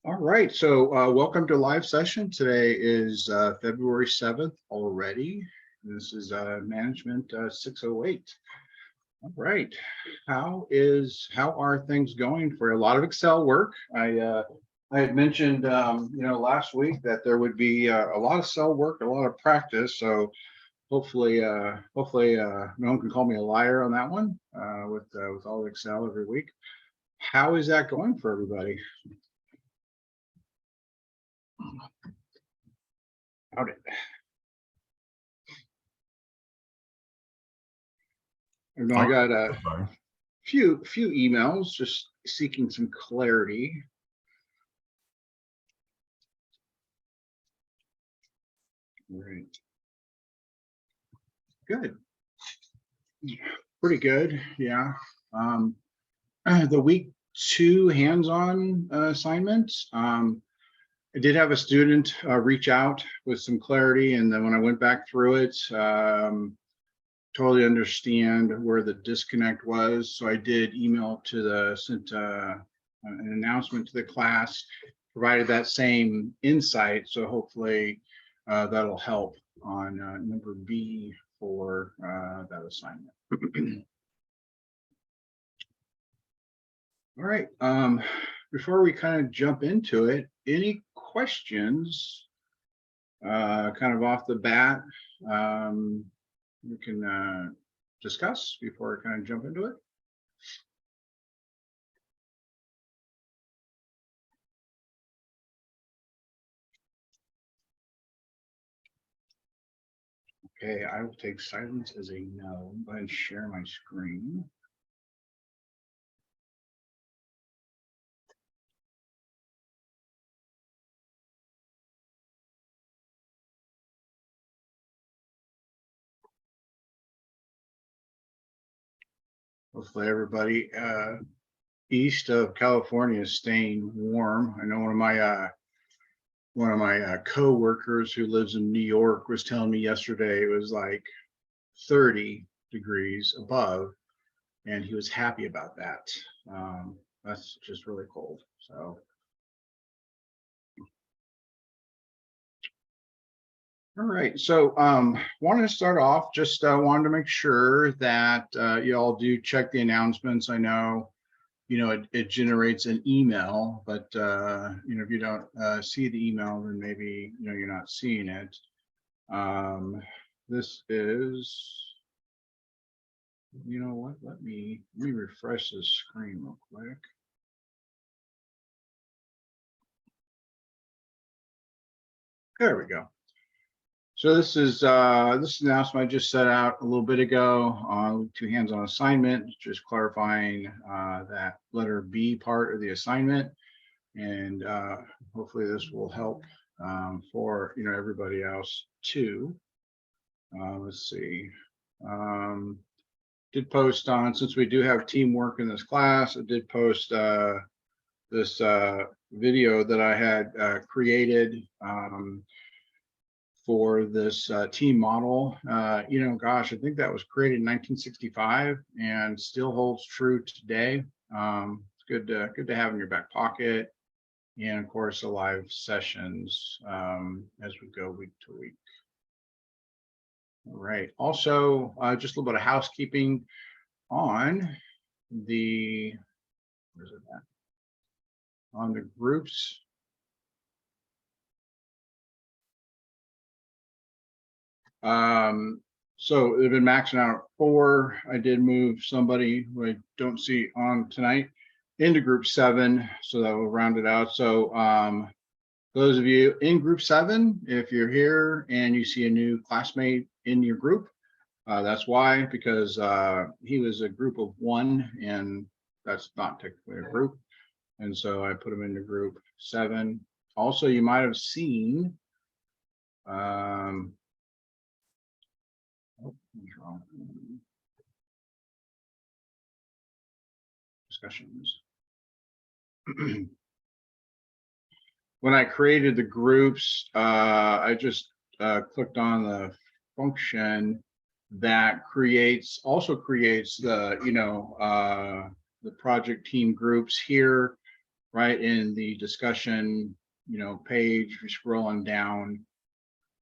All right, so welcome to live session. Today is February 7th already. This is management 608. All right, how are things going for a lot of Excel work? I had mentioned last week that there would be a lot of cell work, a lot of practice. So hopefully no one can call me a liar on that one with all the Excel every week. How is that going for everybody? How did I got a few emails just seeking some clarity. All right. Good. Pretty good. Yeah. The week 2 hands-on assignments. I did have a student reach out with some clarity, and then when I went back through it, totally understand where the disconnect was. So I did sent an announcement to the class, provided that same insight. So hopefully that'll help on number B for that assignment. All right. Before we kind of jump into it, any questions kind of off the bat we can discuss before I kind of jump into it? Okay, I will take silence as a no. Go ahead and share my screen. Hopefully everybody east of California is staying warm. I know one of my co-workers who lives in New York was telling me yesterday it was like 30 degrees above, and he was happy about that. That's just really cold. So all right, so wanted to start off, just wanted to make sure that you all do check the announcements. I know, it generates an email, but if you don't see the email, then maybe you're not seeing it. This is, you know what, let me refresh this screen real quick. There we go. So this announcement I just set out a little bit ago on 2 hands-on assignment, just clarifying that letter B part of the assignment, and hopefully this will help for everybody else too. Let's see. Did post on, since we do have teamwork in this class, I did post this video that I had created for this team model. Gosh, I think that was created in 1965 and still holds true today. It's good to have in your back pocket, and of course the live sessions as we go week to week. All right. Also, just a little bit of housekeeping on the on the groups. So they've been maxing out at 4. I did move somebody who I don't see on tonight into group 7, so that will round it out. So those of you in group 7, if you're here and you see a new classmate in your group, that's why, because he was a group of 1, and that's not technically a group, and so I put him into group 7. Also, you might have seen discussions. When I created the groups, I just clicked on the function that also creates the the project team groups here. right in the discussion, page, if you scroll on down,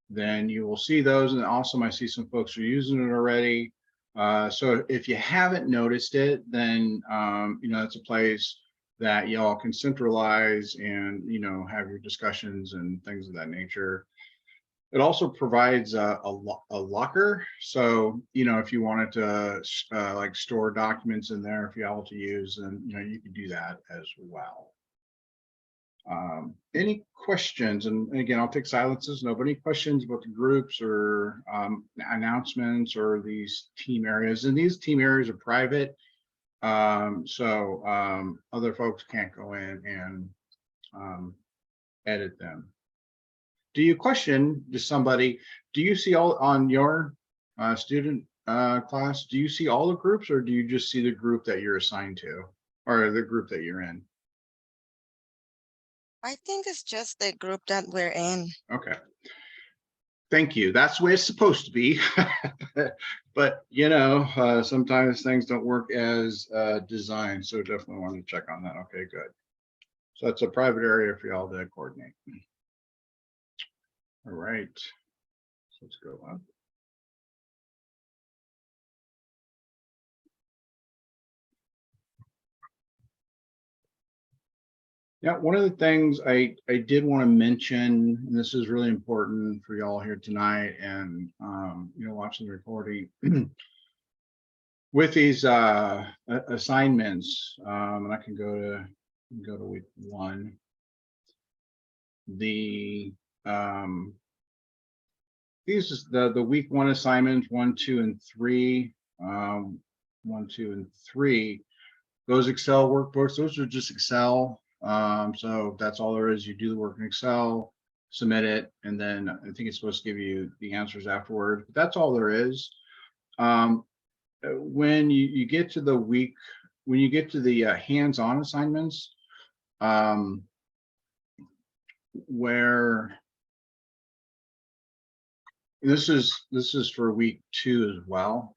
then you will see those. And also I see some folks are using it already. So if you haven't noticed it, then, it's a place that y'all can centralize and, have your discussions and things of that nature. It also provides a locker. So, if you wanted to like store documents in there, if you all to use, then, you can do that as well. Any questions? And again, I'll take silences. Nobody questions about the groups or announcements or these team areas. And these team areas are private. So other folks can't go in and edit them. Do you question to somebody, do you see all on your student class, do you see all the groups, or do you just see the group that you're assigned to or the group that you're in? I think it's just the group that we're in. Okay. Thank you. That's the way it's supposed to be. But, sometimes things don't work as designed. So definitely want to check on that. Okay, good. So it's a private area for y'all to coordinate. All right. So let's go up. Yeah, one of the things I did want to mention, and this is really important for y'all here tonight and watching the recording with these assignments, and I can go to week 1. These is the week 1 assignments, 1, 2, and 3. 1, 2, and 3. Those Excel workbooks, those are just Excel. So that's all there is. You do the work in Excel, submit it, and then I think it's supposed to give you the answers afterward. But that's all there is. When you get to the week, when you get to the hands-on assignments, where this is for week 2 as well.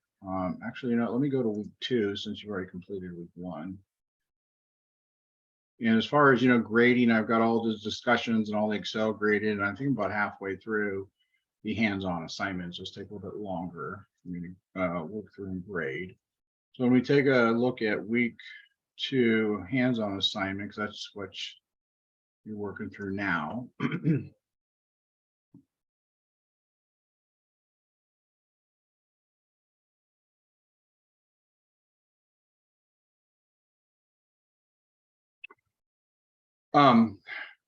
Actually, let me go to week 2 since you've already completed week 1. And as far as, grading, I've got all those discussions and all the Excel graded, and I think about halfway through the hands-on assignments. Just take a little bit longer for me to work through and grade. So when we take a look at week 2 hands-on assignments, that's what you're working through now.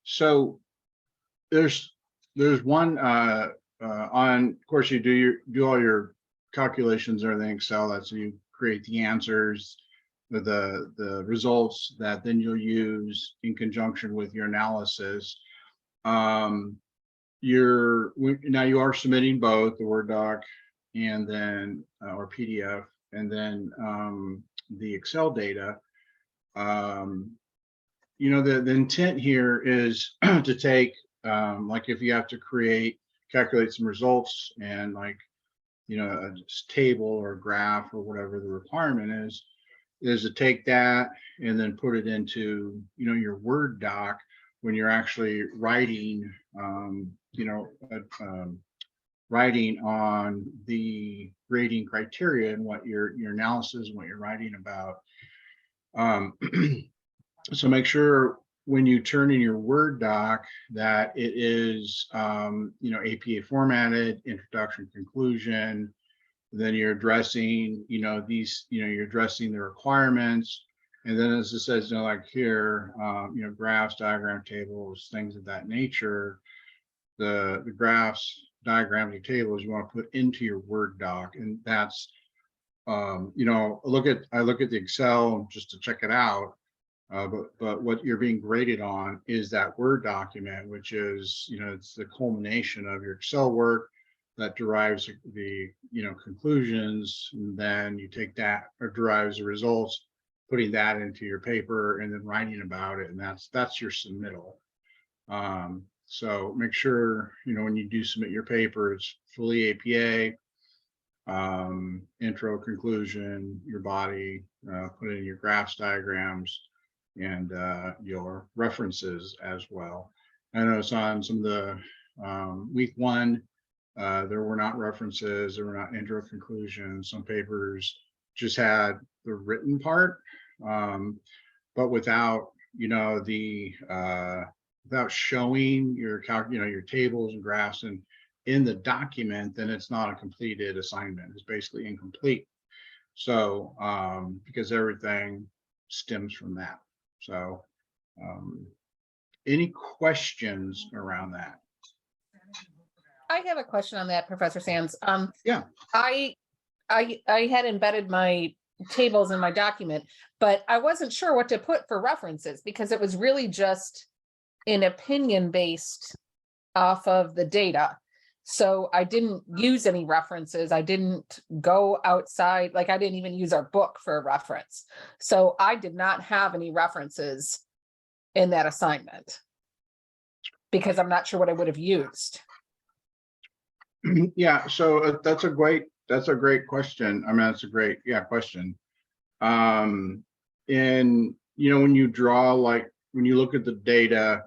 So there's one on, of course, you do all your calculations and everything in Excel. That's how you create the answers, the results that then you'll use in conjunction with your analysis. Now you are submitting both the Word doc and then or PDF, and then the Excel data. The intent here is to take, like if you have to calculate some results and like, a table or a graph or whatever the requirement is to take that and then put it into, your Word doc when you're actually writing, writing on the grading criteria and what your analysis and what you're writing about. So make sure when you turn in your Word doc that it is, APA formatted, introduction, conclusion. Then you're addressing, you're addressing the requirements. And then as it says, like here, graphs, diagram tables, things of that nature, the graphs, diagrams, or tables you want to put into your Word doc. And that's, I look at the Excel just to check it out. But what you're being graded on is that Word document, which is, it's the culmination of your Excel work that derives the, conclusions. And then you take that or derives the results, putting that into your paper and then writing about it. And that's your submittal. So make sure, when you do submit your paper, it's fully APA, intro, conclusion, your body, put in your graphs, diagrams, and your references as well. I noticed on some of the week one, there were not references, there were not intro conclusions. Some papers just had the written part, but without, without showing your your tables and graphs and in the document, then it's not a completed assignment. It's basically incomplete. So because everything stems from that. So any questions around that? I have a question on that, Professor Sands. Yeah. I had embedded my tables in my document, but I wasn't sure what to put for references because it was really just an opinion based off of the data. So I didn't use any references. I didn't go outside, like I didn't even use our book for a reference. So I did not have any references in that assignment because I'm not sure what I would have used. Yeah, so that's a great question. I mean, that's a great question. And when you draw, like when you look at the data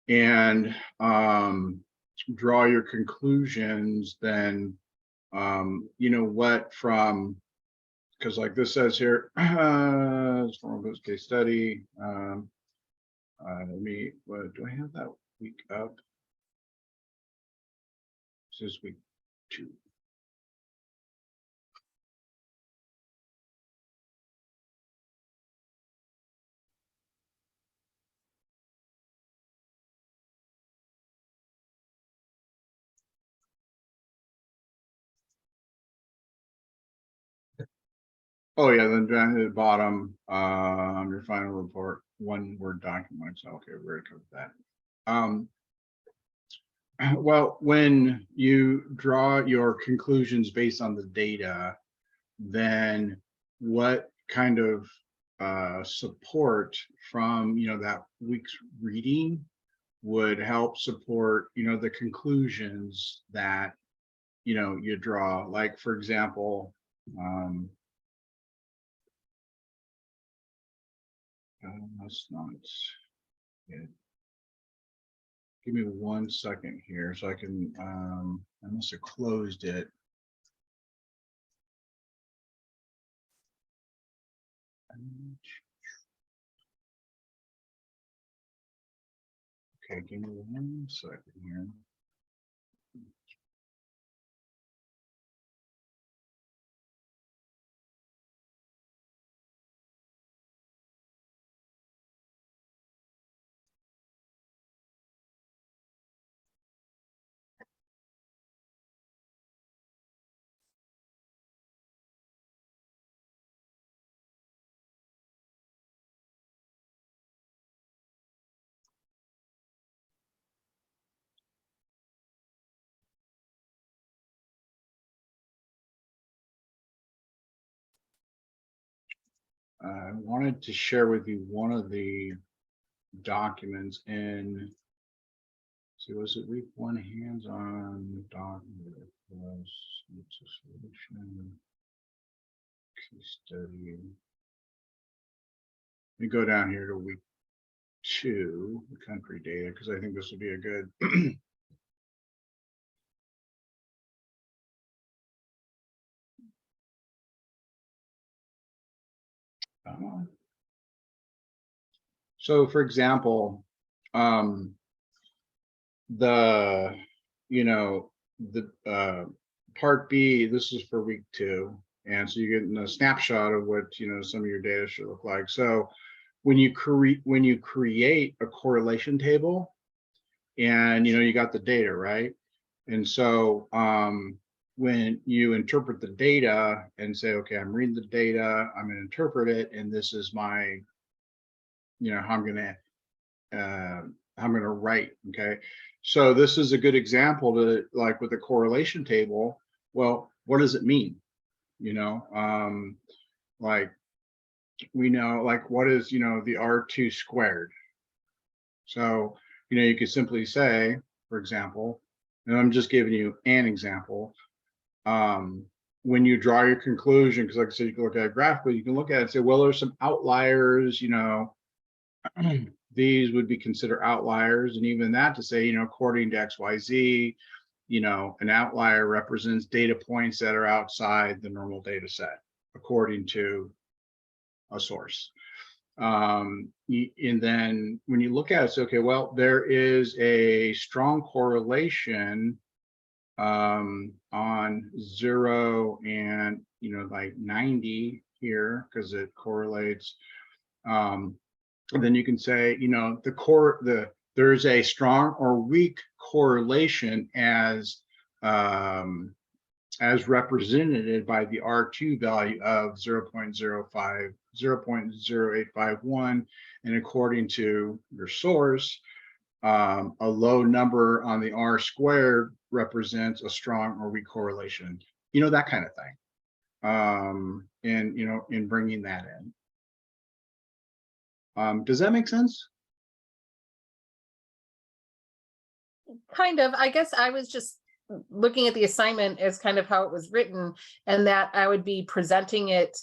and draw your conclusions, then what from, because like this says here, it's from this case study. What do I have that week up? This is week 2. Oh yeah, then down to the bottom, your final report, 1 Word document. So okay, we're gonna cover that. Well, when you draw your conclusions based on the data, then what kind of support from that week's reading would help support the conclusions that you draw? Like, for example, that's not it. Give me 1 second here so I can, I must have closed it. Okay, give me 1 second here. I wanted to share with you one of the documents in, so was it week 1 hands-on document? Was it's a solution case study. Let me go down here to week 2, the country data, because I think this would be a good so for example, the part B, this is for week 2, and so you're getting a snapshot of what some of your data should look like. So when you create a correlation table, and you got the data, right? And so when you interpret the data and say, okay, I'm reading the data, I'm going to interpret it, and this is my how I'm going to write. Okay, so this is a good example to, like, with a correlation table. Well, what does it mean? Like, we know, like, what is the R2 squared? So you could simply say, for example, and I'm just giving you an example, when you draw your conclusion, because like I said, you can look at it graphically, you can look at it and say, well, there's some outliers, these would be considered outliers, and even that to say, according to XYZ, an outlier represents data points that are outside the normal data set, according to a source. And then when you look at it, it's okay, well, there is a strong correlation on 0 and like 90 here, because it correlates. And then you can say, there's a strong or weak correlation as represented by the R2 value of 0.05, 0.0851, and according to your source, a low number on the R squared represents a strong or weak correlation, that kind of thing. And in bringing that in. Does that make sense? Kind of. I guess I was just looking at the assignment as kind of how it was written, and that I would be presenting it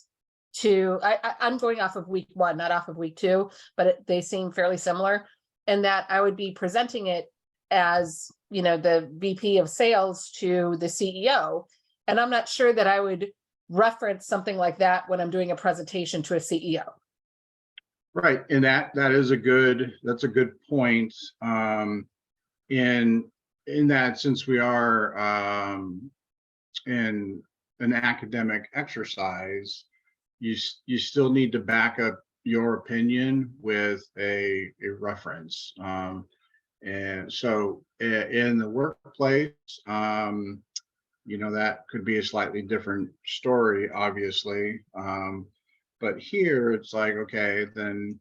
to, I'm going off of week 1, not off of week 2, but they seem fairly similar, and that I would be presenting it as, the VP of sales to the CEO. And I'm not sure that I would reference something like that when I'm doing a presentation to a CEO. Right, and that's a good point. In that, since we are in an academic exercise, you still need to back up your opinion with a reference. And so in the workplace, that could be a slightly different story, obviously. But here it's like, okay, then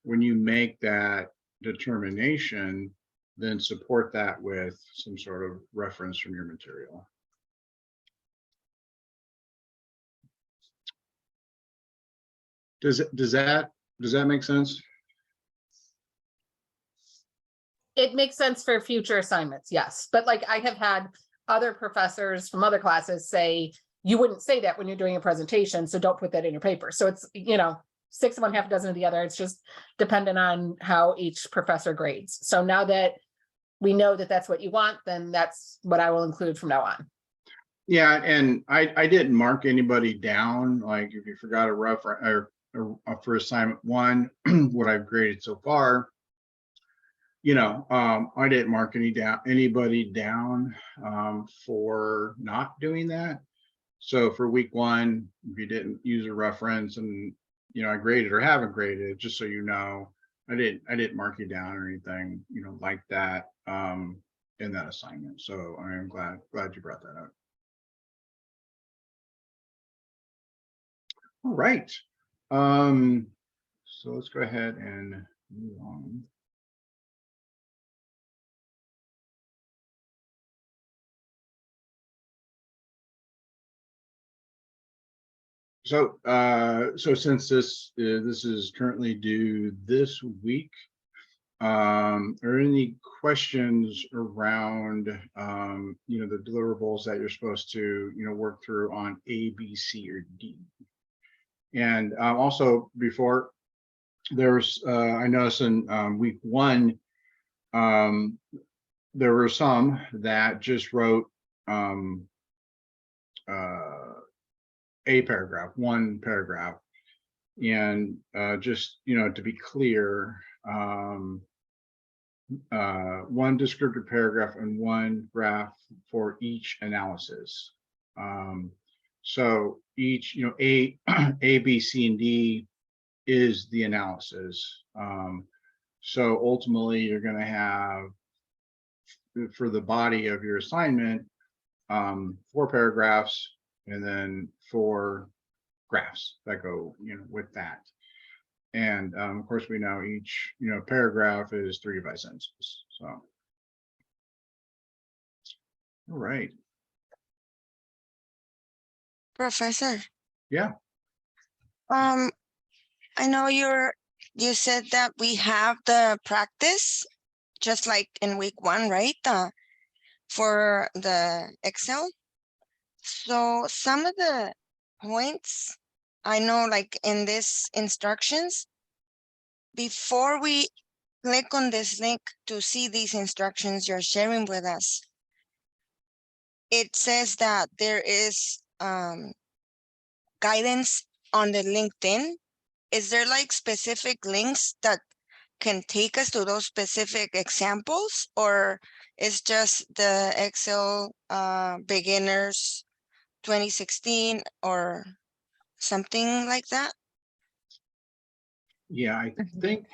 when you make that determination, then support that with some sort of reference from your material. Does that make sense? It makes sense for future assignments, yes. But like I have had other professors from other classes say, you wouldn't say that when you're doing a presentation, so don't put that in your paper. So it's, 6 of one, half a dozen of the other. It's just dependent on how each professor grades. So now that we know that that's what you want, then that's what I will include from now on. Yeah, and I didn't mark anybody down. Like if you forgot a reference or for assignment 1, what I've graded so far, I didn't mark anybody down for not doing that. So for week 1, if you didn't use a reference and I graded or haven't graded, just so you know, I didn't mark you down or anything, like that in that assignment. So I am glad you brought that up. All right. So let's go ahead and move on. So, since this is currently due this week, are any questions around, the deliverables that you're supposed to, work through on A, B, C, or D? And also before there's, I noticed in week 1, there were some that just wrote a paragraph, 1 paragraph, and just to be clear, 1 descriptive paragraph and 1 graph for each analysis. So each, A, B, C, and D is the analysis. So ultimately, you're going to have, for the body of your assignment, 4 paragraphs and then 4 graphs that go, with that. And of course, we know each, paragraph is 3 to 5 sentences. So, all right. Professor. Yeah. I know you said that we have the practice just like in week 1, right? For the Excel. So some of the points I know, like in this instructions, before we click on this link to see these instructions you're sharing with us, it says that there is guidance on the LinkedIn. Is there like specific links that can take us to those specific examples, or it's just the Excel beginners 2016 or something like that? Yeah, I think,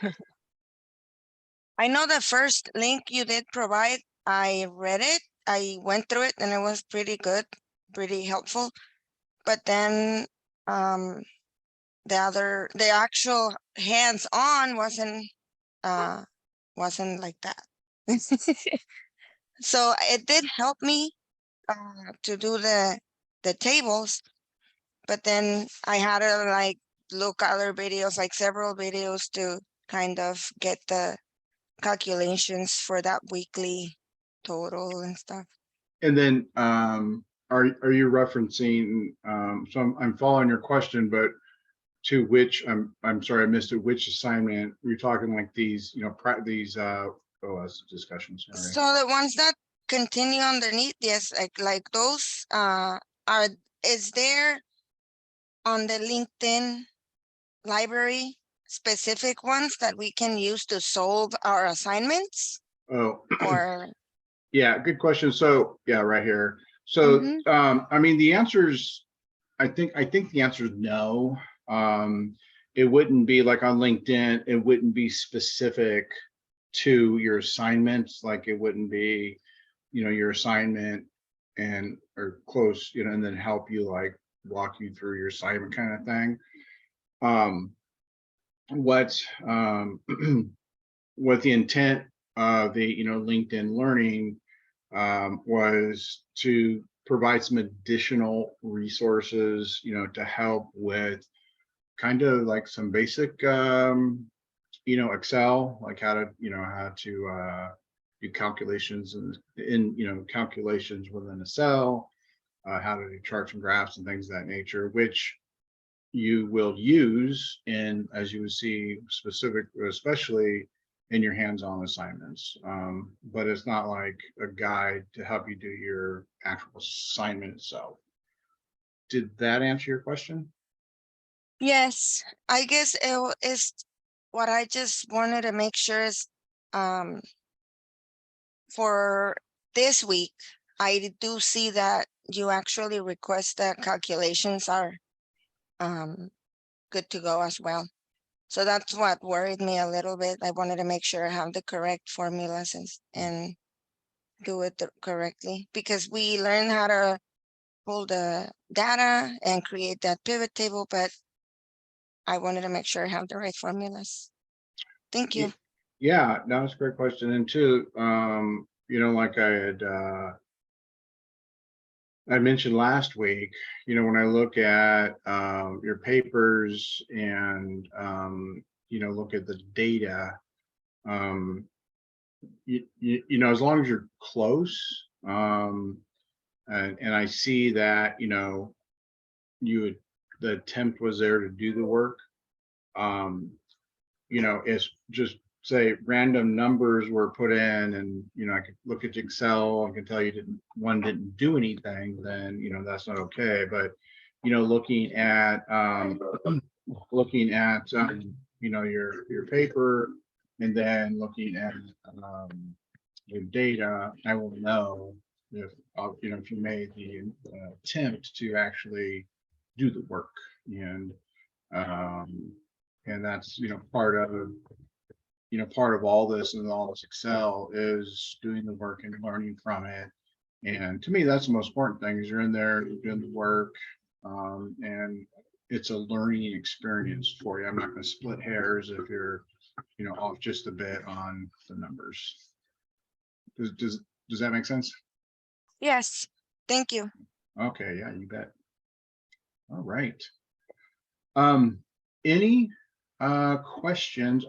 I know the first link you did provide, I read it, I went through it and it was pretty good, pretty helpful. But then the actual hands-on wasn't like that. So it did help me to do the tables, but then I had to like look other videos, like several videos, to kind of get the calculations for that weekly total and stuff. and then, are you referencing, so I'm following your question, but to which, I'm sorry, I missed it, which assignment, we're talking like these, these, OS discussions, sorry. So the ones that continue underneath, yes, like those are, is there on the LinkedIn library specific ones that we can use to solve our assignments, Oh, or? yeah, good question. So, yeah, right here. So, I mean, the answer's, I think the answer is no. It wouldn't be like on LinkedIn, it wouldn't be specific to your assignments, like it wouldn't be, your assignment and or close, and then help you like walk you through your assignment kind of thing. What what the intent of the LinkedIn Learning was to provide some additional resources, to help with kind of like some basic Excel, like how to do calculations in calculations within a cell, how to do charts and graphs and things of that nature, which you will use in, as you would see, specific, especially in your hands-on assignments. But it's not like a guide to help you do your actual assignment itself. Did that answer your question? Yes, I guess is what I just wanted to make sure is for this week, I do see that you actually request that calculations are good to go as well. So that's what worried me a little bit. I wanted to make sure I have the correct formulas and do it correctly, because we learn how to pull the data and create that pivot table, but I wanted to make sure I have the right formulas. Thank you. Yeah, no, that's a great question. And two, like I mentioned last week, when I look at your papers and look at the data, as long as you're close, and I see that the attempt was there to do the work, it's just say random numbers were put in, and I could look at Excel, I can tell you one didn't do anything, then that's not okay. But looking at your paper, and then looking at your data, I will know if if you made the attempt to actually do the work. And that's part of all this, and all this Excel is doing the work and learning from it. And to me, that's the most important thing, is you're in there, you're doing the work, and it's a learning experience for you. I'm not going to split hairs if you're off just a bit on the numbers. Does that make sense? Yes, thank you. Okay, yeah, you bet. All right. Any questions?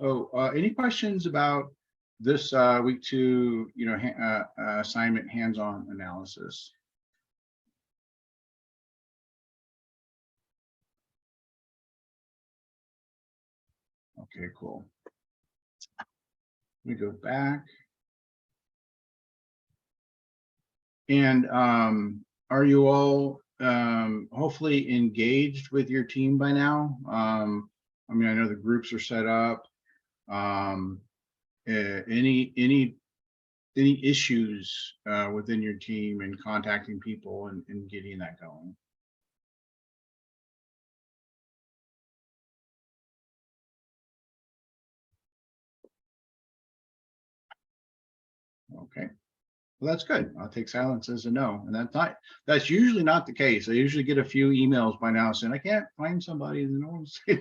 Any questions about this week 2 assignment hands-on analysis? Okay, cool. We go back. And are you all hopefully engaged with your team by now? I mean, I know the groups are set up. Any issues within your team and contacting people and getting that going? Okay. Well, that's good. I'll take silence as a no. And that's usually not the case. I usually get a few emails by now saying I can't find somebody, and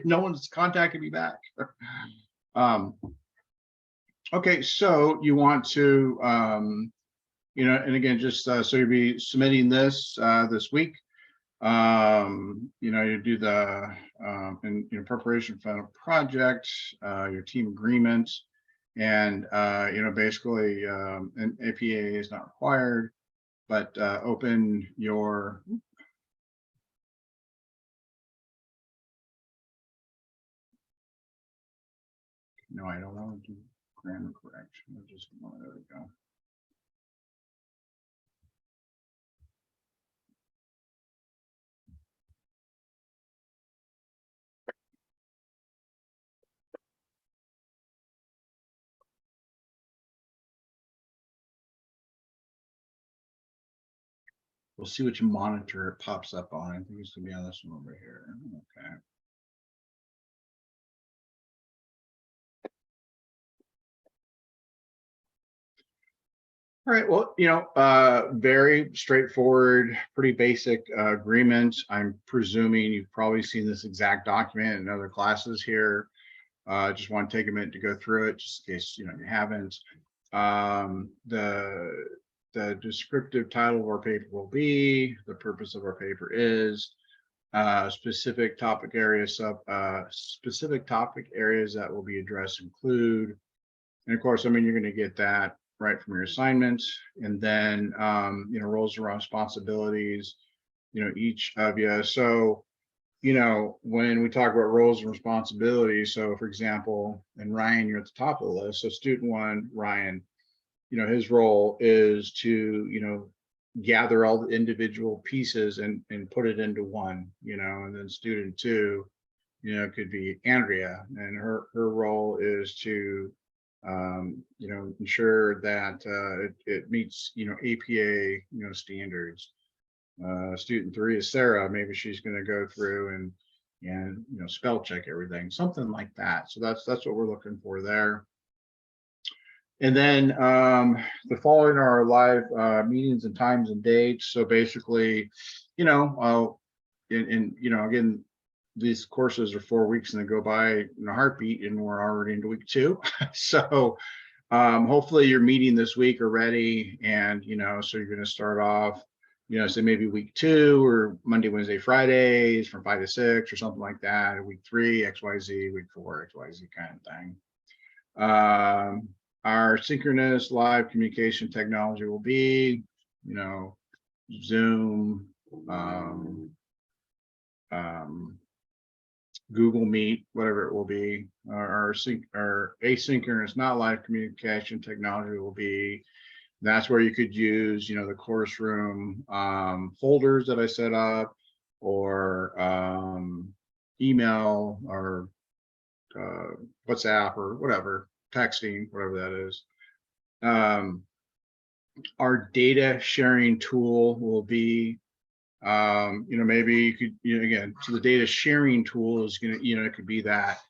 no one's contacted me back. Okay, so you want to and again, just so you'll be submitting this this week. You do the in preparation for final project, your team agreement. And basically an APA is not required, but open your no, I don't want to do grammar correction. I just there we go. We'll see which monitor it pops up on. I think it's gonna be on this one over here. Okay. All right, well, very straightforward, pretty basic agreement. I'm presuming you've probably seen this exact document in other classes here. Just want to take a minute to go through it, just in case you haven't. The descriptive title of our paper will be, the purpose of our paper is, specific topic areas that will be addressed include, and of course, I mean, you're going to get that right from your assignments, and then roles and responsibilities, each of you. So when we talk about roles and responsibilities, so for example, and Ryan, you're at the top of the list. So student one, Ryan, his role is to, gather all the individual pieces and put it into one, and then student two, could be Andrea, and her role is to, ensure that it meets, APA, standards. Student three is Sarah. Maybe she's going to go through and spell check everything, something like that. So that's what we're looking for there. And then the following are live meetings and times and dates. So basically, again, these courses are 4 weeks and they go by in a heartbeat, and we're already into week 2. So hopefully you're meeting this week already, and so you're going to start off, say maybe week 2 or Monday, Wednesday, Fridays from 5 to 6 or something like that. Or week 3, XYZ, week 4, XYZ kind of thing. Our synchronous live communication technology will be, Zoom, Google Meet, whatever it will be. Our asynchronous, not live communication technology will be, that's where you could use, the course room folders that I set up, or email, or WhatsApp, or whatever, texting, whatever that is. Our data sharing tool will be, maybe you could, again, so the data sharing tool is going to, it could be that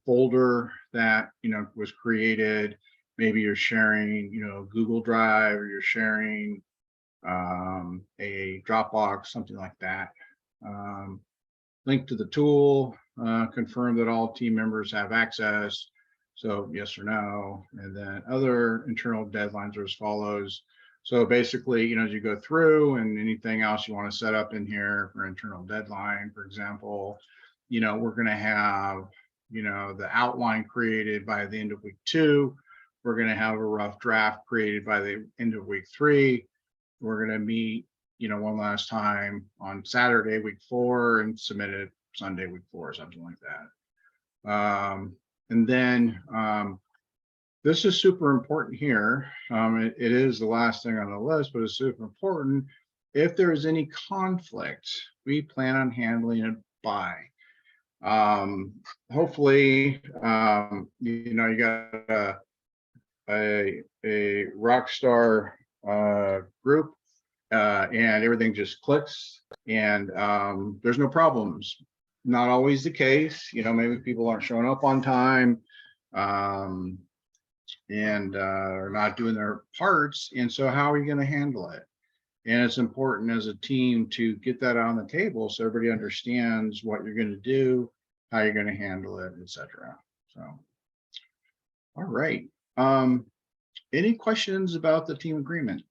folder that, was created. Maybe you're sharing, Google Drive, or you're sharing a Dropbox, something like that. Link to the tool, confirm that all team members have access. So yes or no. And then other internal deadlines are as follows. So basically, as you go through, and anything else you want to set up in here for internal deadline, for example, we're going to have, the outline created by the end of week 2. We're going to have a rough draft created by the end of week 3. We're going to meet, one last time on Saturday, week 4, and submit it Sunday, week 4, or something like that. And then this is super important here. It is the last thing on the list, but it's super important. If there is any conflict, we plan on handling it by. Hopefully, you know, you got a rock star group, and everything just clicks, and there's no problems. Not always the case, you know, maybe people aren't showing up on time, and are not doing their parts. And so how are you going to handle it? And it's important as a team to get that on the table so everybody understands what you're going to do, how you're going to handle it, etc. So, all right. Any questions about the team agreement?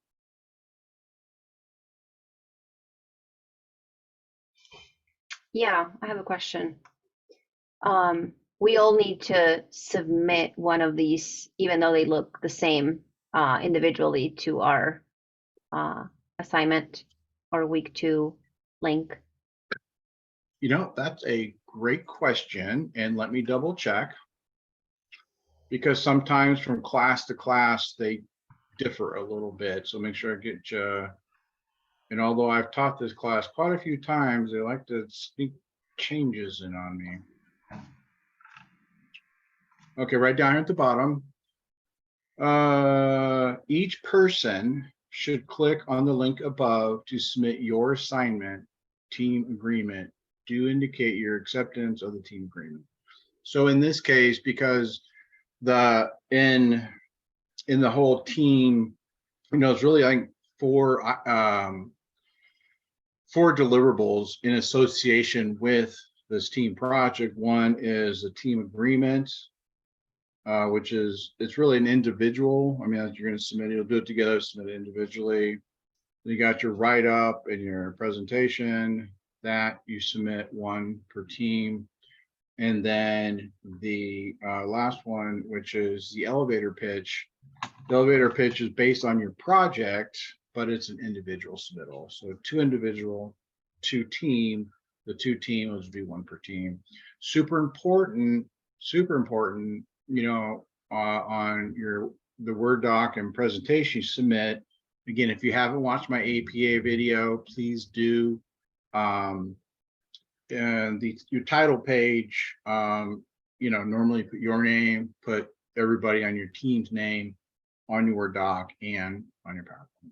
Yeah, I have a question. We all need to submit one of these, even though they look the same, individually to our assignment or week 2 link. You know, that's a great question, and let me double check, because sometimes from class to class they differ a little bit. So make sure I get you. And although I've taught this class quite a few times, they like to sneak changes in on me. Okay, right down here at the bottom. Each person should click on the link above to submit your assignment team agreement. Do indicate your acceptance of the team agreement. So in this case, because in the whole team, you know, it's really like four deliverables in association with this team project. One is a team agreement, which is, it's really an individual. I mean, as you're going to submit, you'll do it together, submit it individually. You got your write-up and your presentation that you submit one per team. And then the last one, which is the elevator pitch. The elevator pitch is based on your project, but it's an individual submittal. So 2 individual, 2 team. The 2 team would be 1 per team. Super important, you know, on the Word doc and presentation you submit. Again, if you haven't watched my APA video, please do. And your title page, you know, normally put your name, put everybody on your team's name on your Word doc and on your PowerPoint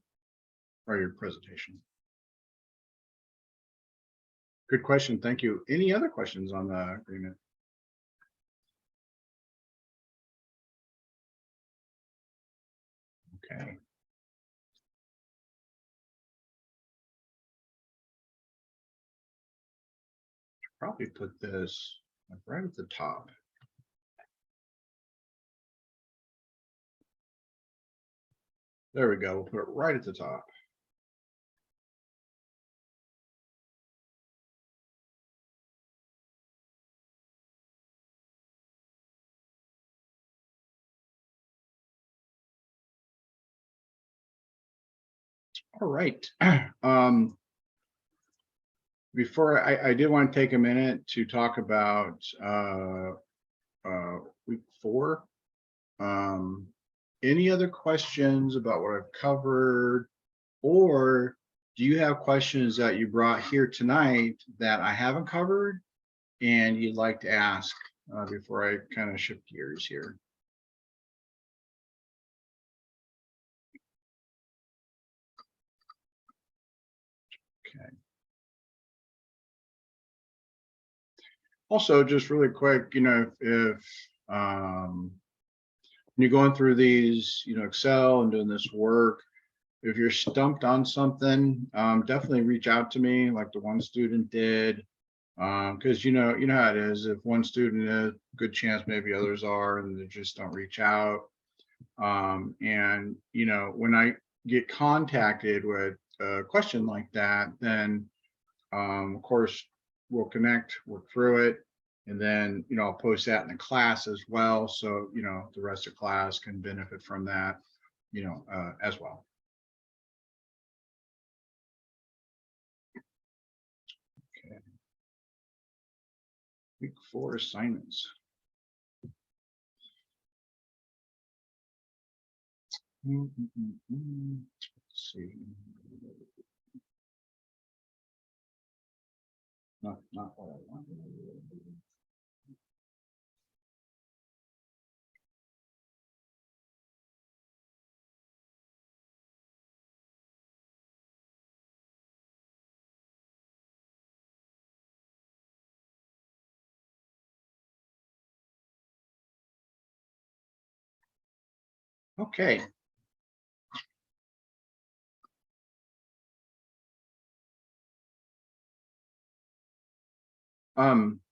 or your presentation. Good question. Thank you. Any other questions on the agreement? Okay. Probably put this like right at the top. There we go. We'll put it right at the top. All right. Before I did want to take a minute to talk about week 4. Any other questions about what I've covered, or do you have questions that you brought here tonight that I haven't covered and you'd like to ask before I kind of shift gears here? Okay. Also, just really quick, you know, if when you're going through these, you know, Excel and doing this work, if you're stumped on something, definitely reach out to me like the one student did. Because you know how it is. If one student is, good chance maybe others are, and they just don't reach out. And you know, when I get contacted with a question like that, then of course we'll connect, work through it, and then you know I'll post that in the class as well, so you know the rest of class can benefit from that, you know, as well. Okay. Week 4 assignments. Let's see. Not what I want. Okay.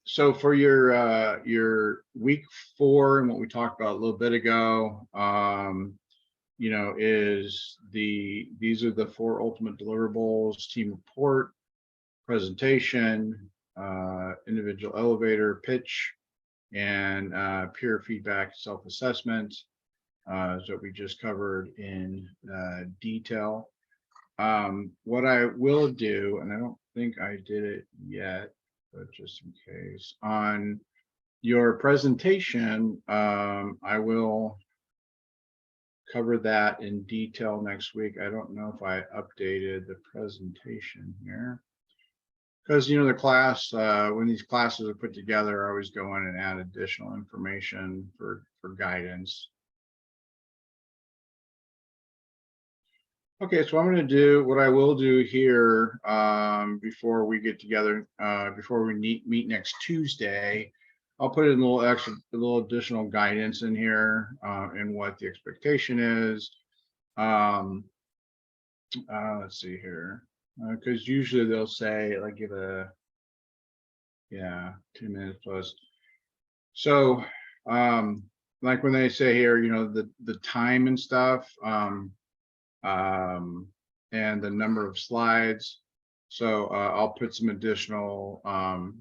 So for your week 4 and what we talked about a little bit ago, you know, these are the 4 ultimate deliverables: team report, presentation, individual elevator pitch, and peer feedback self-assessment, that we just covered in detail. What I will do, and I don't think I did it yet, but just in case, on your presentation, I will cover that in detail next week. I don't know if I updated the presentation here. Because, you know, the class, when these classes are put together, I always go in and add additional information for guidance. Okay, so I'm going to do what I will do here before we get together, before we meet next Tuesday. I'll put in a little additional guidance in here and what the expectation is. Let's see here, because usually they'll say like give a 2 minutes plus. So like when they say here, you know, the time and stuff. And the number of slides. So I'll put some additional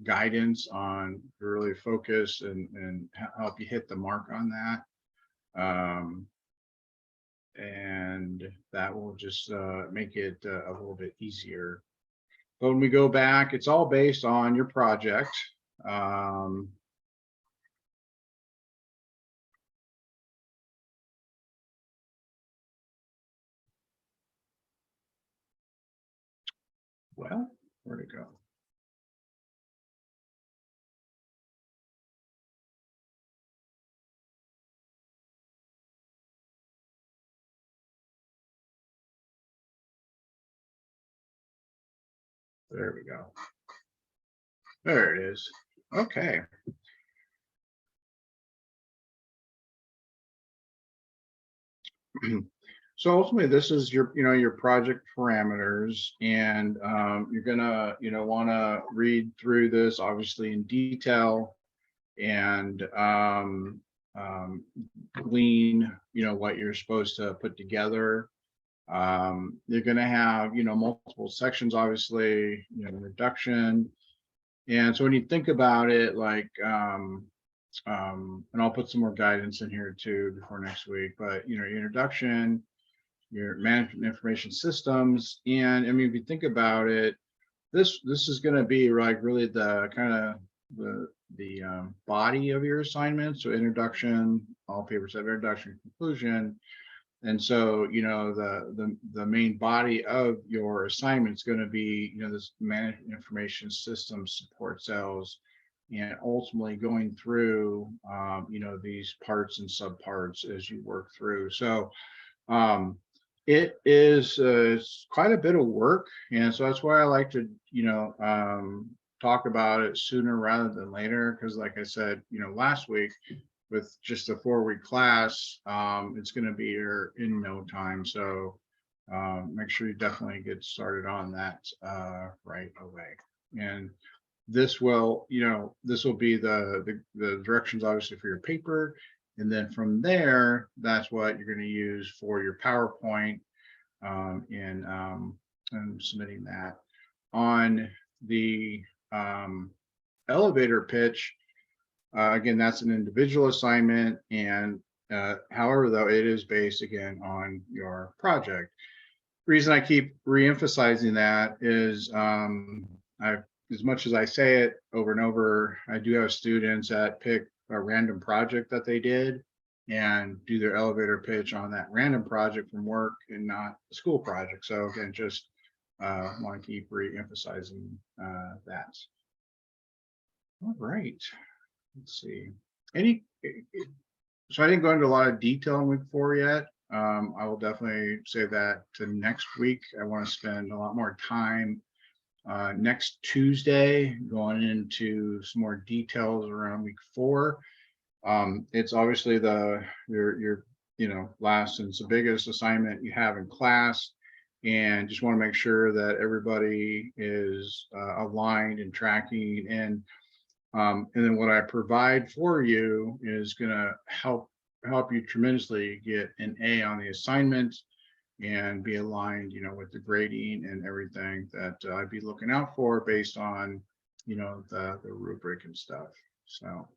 guidance on really focus and help you hit the mark on that. And that will just make it a little bit easier. But when we go back, it's all based on your project. Well, where'd it go? There we go. There it is. Okay. So ultimately, this is your, you know, your project parameters, and you're gonna, you know, want to read through this obviously in detail and glean, you know, what you're supposed to put together. You're gonna have, you know, multiple sections, obviously, you know, introduction. And so when you think about it, like, and I'll put some more guidance in here too before next week, but you know, your introduction, your management information systems, and I mean, if you think about it, this is going to be like really the kind of the body of your assignment. So introduction, all papers have introduction, conclusion. And so, you know, the main body of your assignment is going to be, you know, this management information system support cells, and ultimately going through, you know, these parts and subparts as you work through. So it is quite a bit of work. And so that's why I like to, you know, talk about it sooner rather than later. Because like I said, you know, last week, with just a 4-week class, it's going to be here in no time. So make sure you definitely get started on that right away. And this will, you know, this will be the directions obviously for your paper. And then from there, that's what you're going to use for your PowerPoint and submitting that. On the elevator pitch, again, that's an individual assignment, and however, though, it is based again on your project. Reason I keep re-emphasizing that is as much as I say it over and over, I do have students that pick a random project that they did, and do their elevator pitch on that random project from work and not a school project. So again, just want to keep re-emphasizing that. All right, let's see. So I didn't go into a lot of detail in week 4 yet. I will definitely say that to next week. I want to spend a lot more time next Tuesday going into some more details around week 4. It's obviously your last and it's the biggest assignment you have in class, and just want to make sure that everybody is aligned and tracking. And then what I provide for you is going to help you tremendously get an A on the assignment and be aligned, with the grading and everything that I'd be looking out for based on, the rubric and stuff. So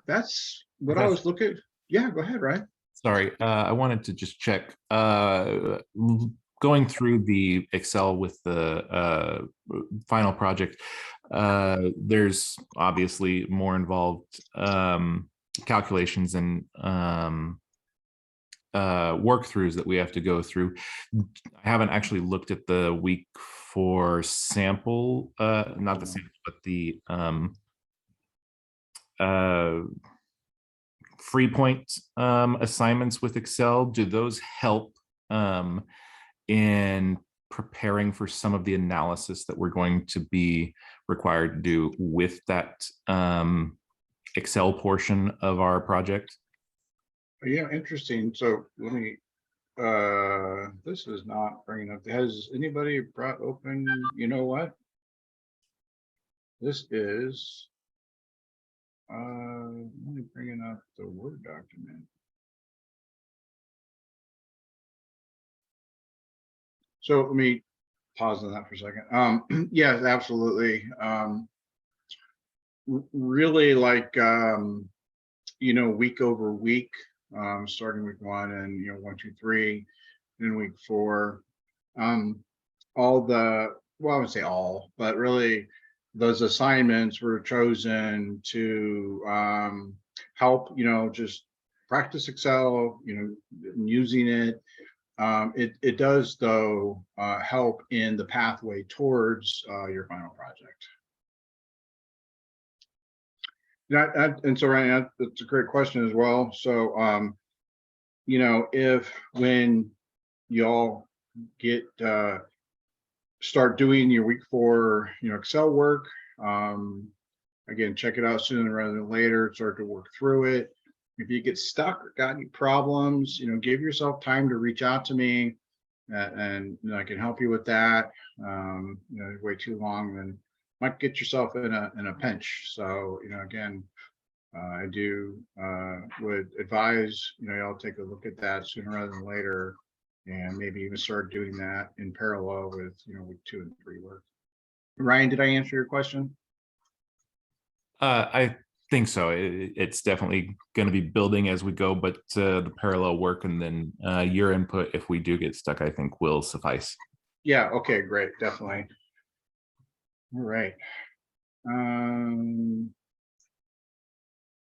that's what I was looking. Yeah, go ahead, Ryan. Sorry, I wanted to just check. Going through the Excel with the final project, there's obviously more involved calculations and work-throughs that we have to go through. I haven't actually looked at the week 4 sample, not the sample, but the free point assignments with Excel. Do those help in preparing for some of the analysis that we're going to be required to do with that Excel portion of our project? Yeah, interesting. So let me, this is not bringing up, has anybody brought open, what? This is, let me bring up the Word document. So let me pause on that for a second. Yes, absolutely. Really like, week over week, starting week 1 and 1, 2, 3, and week 4. All the, well, I would say all, but really those assignments were chosen to help, just practice Excel, using it. It does, though, help in the pathway towards your final project. Yeah, and so Ryan, that's a great question as well. So, if when y'all get start doing your week 4, Excel work, again, check it out sooner rather than later. Start to work through it. If you get stuck or got any problems, give yourself time to reach out to me, and I can help you with that. Way too long, then might get yourself in a pinch. So, again, I do would advise, y'all take a look at that sooner rather than later, and maybe even start doing that in parallel with, week 2 and 3 work. Ryan, did I answer your question? I think so. It's definitely going to be building as we go, but the parallel work and then your input, if we do get stuck, I think will suffice. Yeah. Okay, great. Definitely. All right.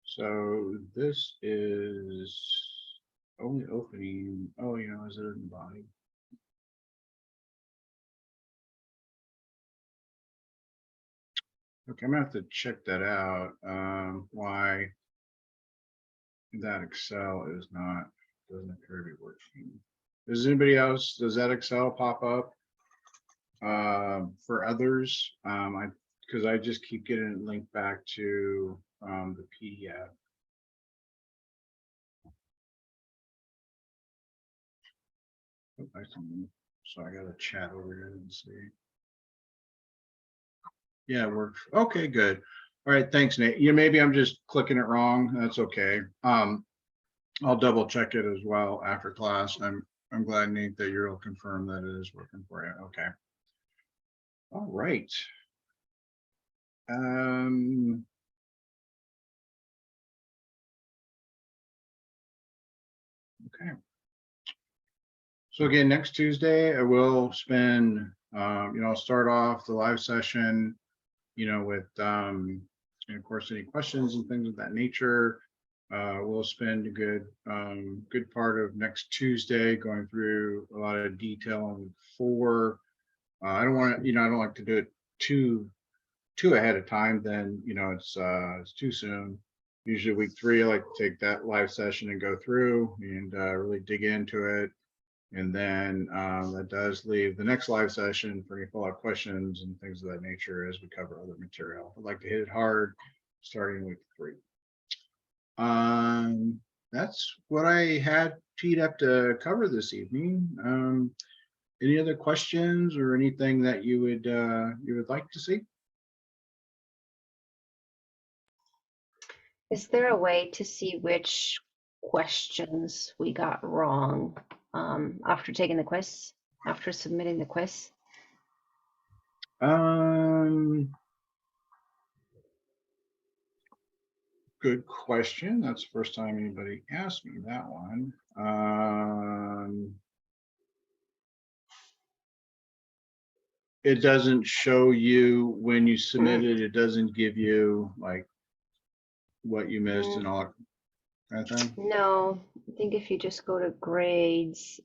So this is only opening. Oh, is it in the body? Okay, I'm gonna have to check that out. Why that Excel doesn't appear to be working. Does anybody else, does that Excel pop up for others? Because I just keep getting it linked back to the PDF. Oh, so I got to chat over here and see. Yeah, it works. Okay, good. All right, thanks, Nate. Maybe I'm just clicking it wrong. That's okay. I'll double check it as well after class. I'm glad, Nate, that you'll confirm that it is working for you. Okay. All right. Okay. So again, next Tuesday, I will spend, I'll start off the live session, with, and of course, any questions and things of that nature. we'll spend a good part of next Tuesday going through a lot of detail on week 4. I don't want to, I don't like to do it too ahead of time. Then, it's too soon. Usually week 3, I like to take that live session and go through and really dig into it. And then that does leave the next live session for any follow-up questions and things of that nature as we cover other material. I'd like to hit it hard starting week 3. That's what I had teed up to cover this evening. Any other questions or anything that you would like to see? Is there a way to see which questions we got wrong after taking the quiz, after submitting the quiz? Good question. That's the first time anybody asked me that one. It doesn't show you when you submit it. It doesn't give you like what you missed and all that kind of thing. No, I think if you just go to grades,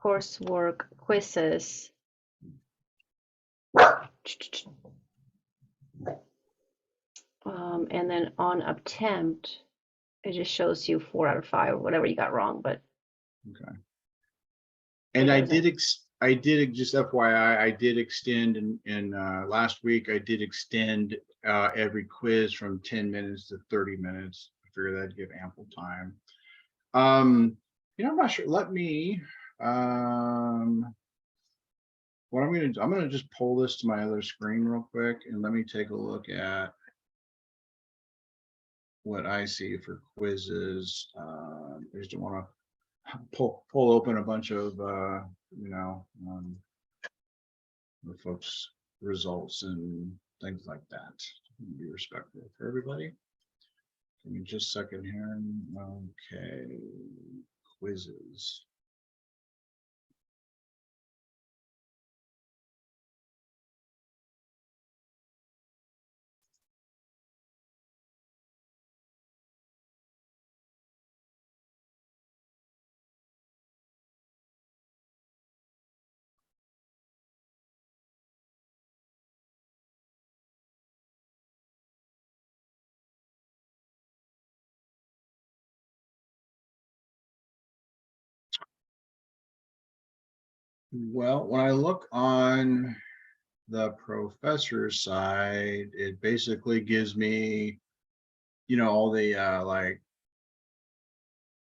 coursework, quizzes. And then on attempt, it just shows you 4 out of 5 or whatever you got wrong, but Okay. And I doesn't. did just FYI, I did extend in last week, I did extend every quiz from 10 minutes to 30 minutes. I figured that'd give ample time. I'm not sure. Let me what I'm gonna just pull this to my other screen real quick and let me take a look at what I see for quizzes. I just don't want to pull open a bunch of the folks' results and things like that. Be respectful for everybody. Give me just a second here. Okay, quizzes. Well, when I look on the professor's side, it basically gives me, all the like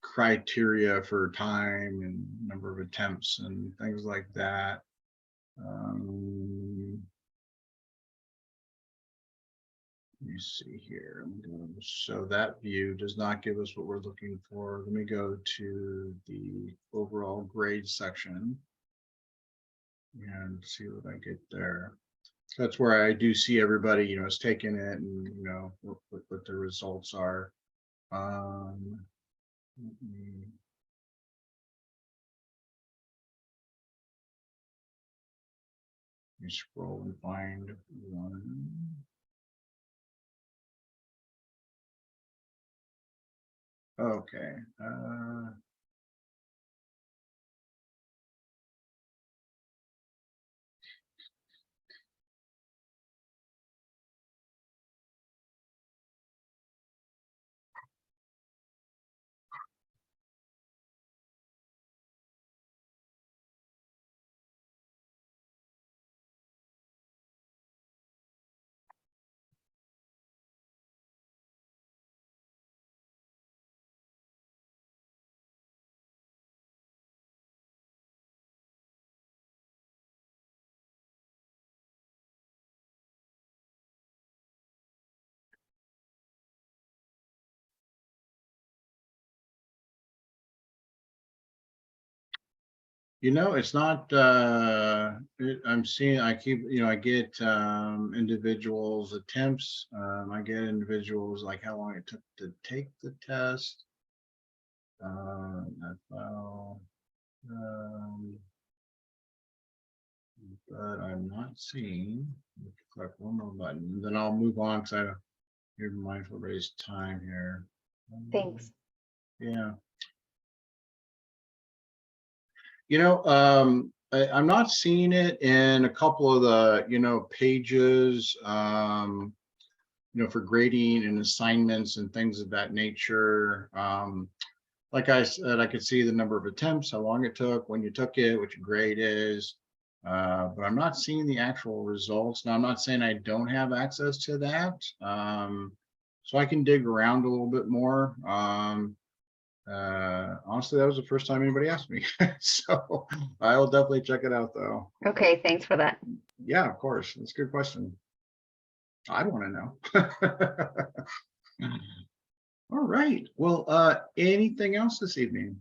criteria for time and number of attempts and things like that. Let me see here. So that view does not give us what we're looking for. Let me go to the overall grade section and see what I get there. That's where I do see everybody, is taking it and, what the results are. Let me scroll and find one. Okay. It's not, I'm seeing, I get individuals attempts. I get individuals like how long it took to take the test. Well, but I'm not seeing. Click one more button, and then I'll move on because you're mindful of everybody's time here. Thanks. Yeah. I'm not seeing it in a couple of the, pages, for grading and assignments and things of that nature. Like I said, I could see the number of attempts, how long it took, when you took it, what your grade is. But I'm not seeing the actual results. Now, I'm not saying I don't have access to that. So I can dig around a little bit more. Honestly, that was the first time anybody asked me. So I'll definitely check it out though. Okay, thanks for that. Yeah, of course. That's a good question. I want to know. All right. Well, anything else this evening?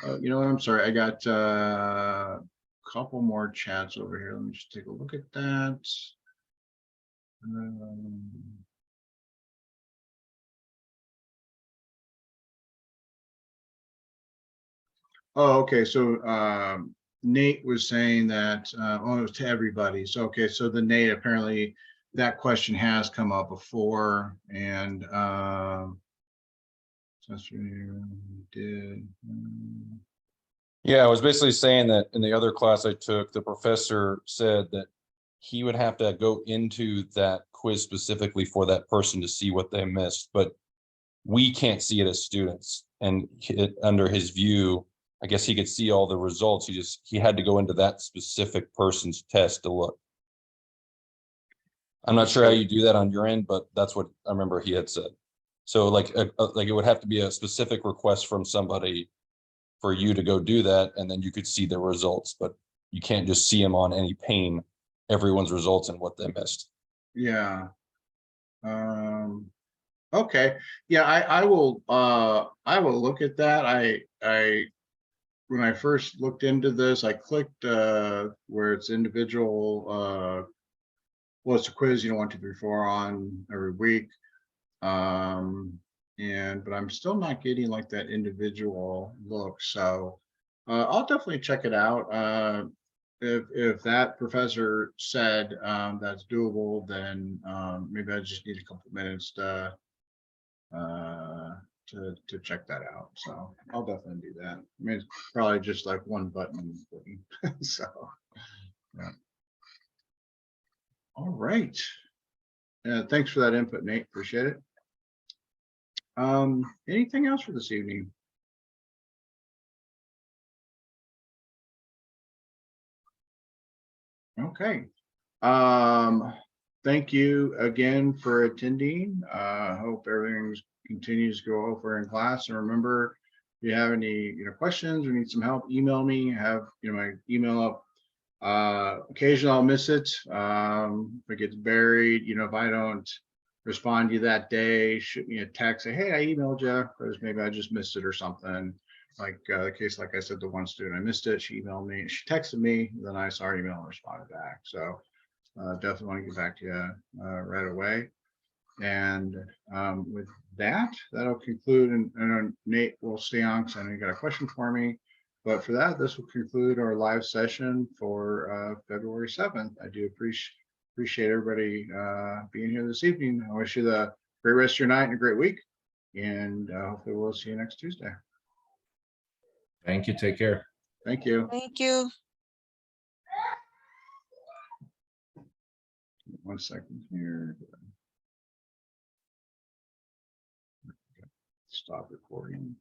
I'm sorry. I got a couple more chats over here. Let me just take a look at that. Oh, okay. So Nate was saying that, it was to everybody. So, okay. So the Nate, apparently that question has come up before, and that's what you did. Yeah, I was basically saying that in the other class I took, the professor said that he would have to go into that quiz specifically for that person to see what they missed, but we can't see it as students. And under his view, I guess he could see all the results. He had to go into that specific person's test to look. I'm not sure how you do that on your end, but that's what I remember he had said. So like it would have to be a specific request from somebody for you to go do that, and then you could see the results, but you can't just see them on any pane, everyone's results and what they missed. Yeah. Okay. Yeah, I will look at that. I when I first looked into this, I clicked where it's individual well, it's a quiz, 1, 2, 3, 4 on every week. But I'm still not getting like that individual look. So I'll definitely check it out. If that professor said that's doable, then maybe I just need a couple minutes to check that out. So I'll definitely do that. I mean, it's probably just like one button. So yeah. All right. Thanks for that input, Nate. Appreciate it. Anything else for this evening? Okay. Thank you again for attending. Hope everything continues to go over in class. And remember, if you have any questions or need some help, email me. I have my email up. Occasionally I'll miss it. If it gets buried, if I don't respond to you that day, shoot me a text, say, hey, I emailed you, because maybe I just missed it or something. Like the case, like I said, the one student, I missed it. She emailed me, she texted me, then I saw her email and responded back. So definitely want to get back to you right away. And with that, that'll conclude. And Nate will stay on because I know you got a question for me. But for that, this will conclude our live session for February 7th. I do appreciate everybody being here this evening. I wish you the great rest of your night and a great week. And hopefully we'll see you next Tuesday. Thank you. Take care. Thank you. Thank you. 1 second here. Stop recording.